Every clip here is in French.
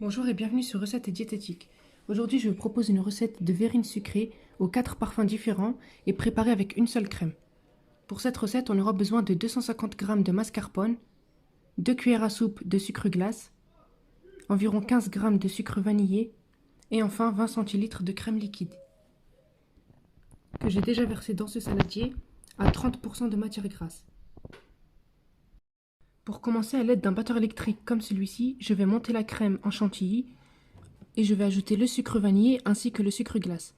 Bonjour et bienvenue sur Recettes et Diététique. Aujourd'hui, je vous propose une recette de verrine sucrée aux 4 parfums différents et préparée avec une seule crème. Pour cette recette, on aura besoin de 250 g de mascarpone, 2 cuillères à soupe de sucre glace, environ 15 g de sucre vanillé et enfin 20 centilitres de crème liquide que j'ai déjà versé dans ce saladier à 30% de matière grasse. Pour commencer, à l'aide d'un batteur électrique comme celui-ci, je vais monter la crème en chantilly et je vais ajouter le sucre vanillé ainsi que le sucre glace.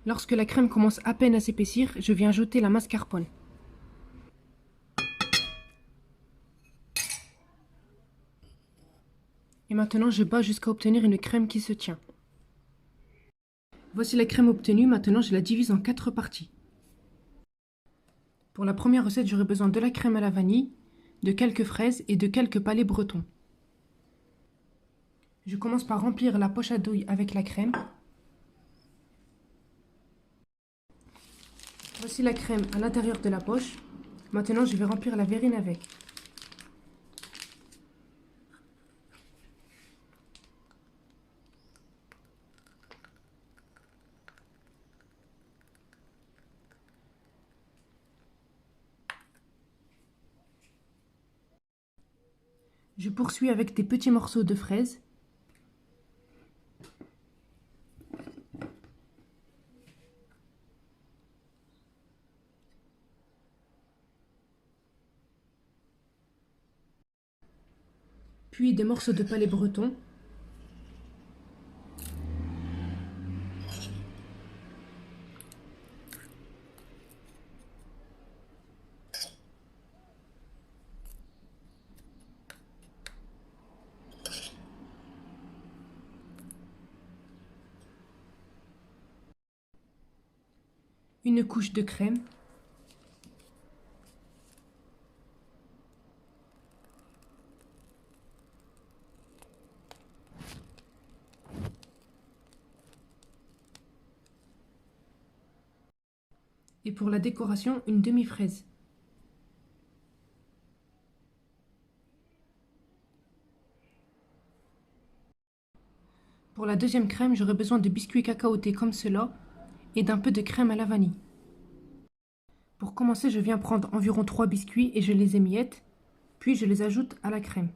Lorsque la crème commence à peine à s'épaissir, je viens ajouter la mascarpone. Et maintenant, je bats jusqu'à obtenir une crème qui se tient. Voici la crème obtenue, maintenant je la divise en 4 parties. Pour la première recette, j'aurai besoin de la crème à la vanille, de quelques fraises et de quelques palets bretons. Je commence par remplir la poche à douille avec la crème. Voici la crème à l'intérieur de la poche. Maintenant, je vais remplir la verrine avec. Je poursuis avec des petits morceaux de fraises. Puis des morceaux de palais bretons. Une couche de crème. Et pour la décoration, une demi-fraise. Pour la deuxième crème, j'aurai besoin de biscuits cacaotés comme cela et d'un peu de crème à la vanille. Pour commencer, je viens prendre environ 3 biscuits et je les émiette, puis je les ajoute à la crème.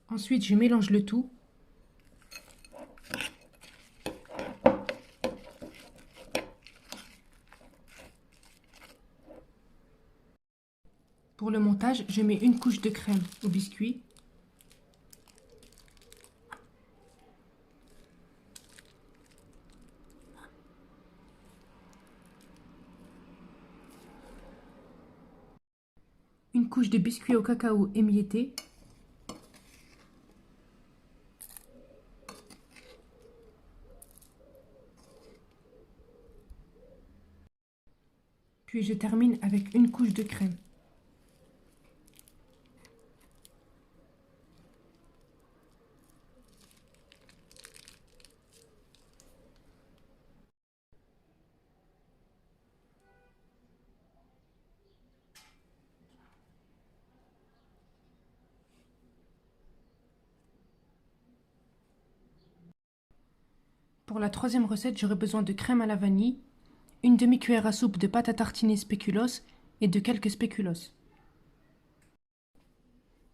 Ensuite, je mélange le tout. Pour le montage, je mets une couche de crème au biscuit. Une couche de biscuits au cacao émietté. Puis je termine avec une couche de crème. Pour la troisième recette, j'aurai besoin de crème à la vanille, une demi-cuillère à soupe de pâte à tartiner spéculoos et de quelques spéculoos.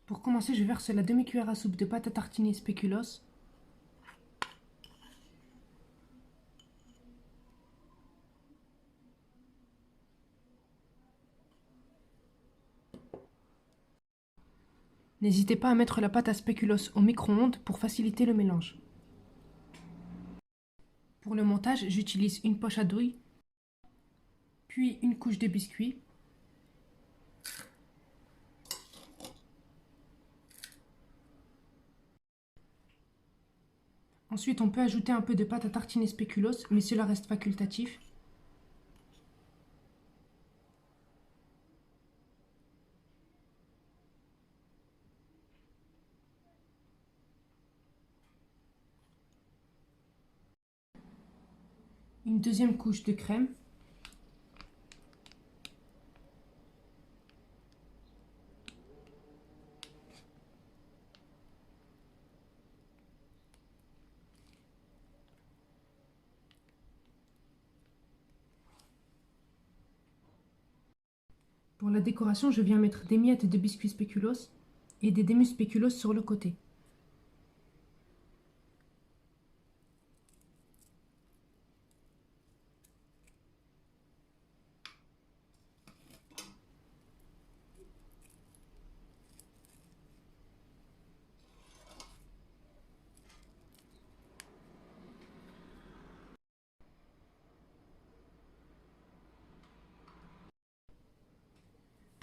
Pour commencer, je verse la demi-cuillère à soupe de pâte à tartiner spéculoos. N'hésitez pas à mettre la pâte à spéculoos au micro-ondes pour faciliter le mélange. Pour le montage, j'utilise une poche à douille, puis une couche de biscuits. Ensuite, on peut ajouter un peu de pâte à tartiner spéculoos, mais cela reste facultatif. Une deuxième couche de crème. Pour la décoration, je viens mettre des miettes de biscuit spéculoos et des démus spéculoos sur le côté.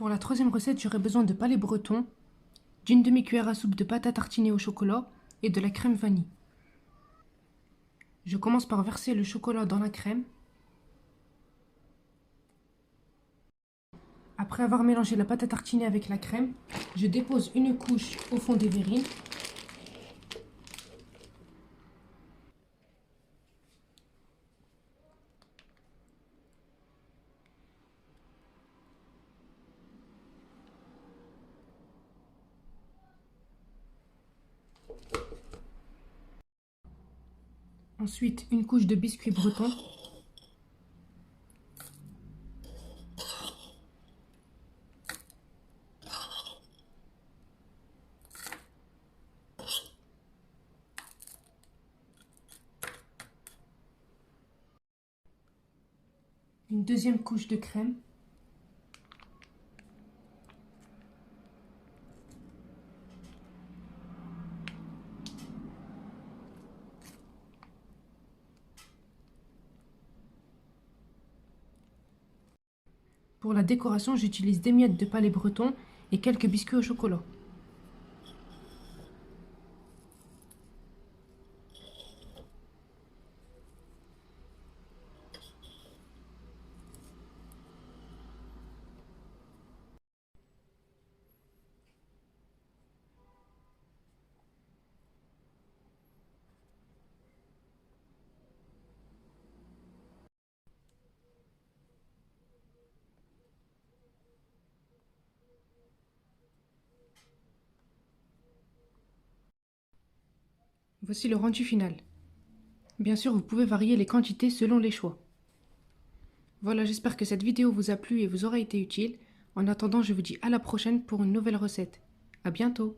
Pour la troisième recette, j'aurai besoin de palais breton, d'une demi-cuillère à soupe de pâte à tartiner au chocolat et de la crème vanille. Je commence par verser le chocolat dans la crème. Après avoir mélangé la pâte à tartiner avec la crème, je dépose une couche au fond des verrines. Ensuite, une couche de biscuit breton. Une deuxième couche de crème. Pour la décoration, j'utilise des miettes de palais breton et quelques biscuits au chocolat. Voici le rendu final. Bien sûr, vous pouvez varier les quantités selon les choix. Voilà, j'espère que cette vidéo vous a plu et vous aura été utile. En attendant, je vous dis à la prochaine pour une nouvelle recette. À bientôt!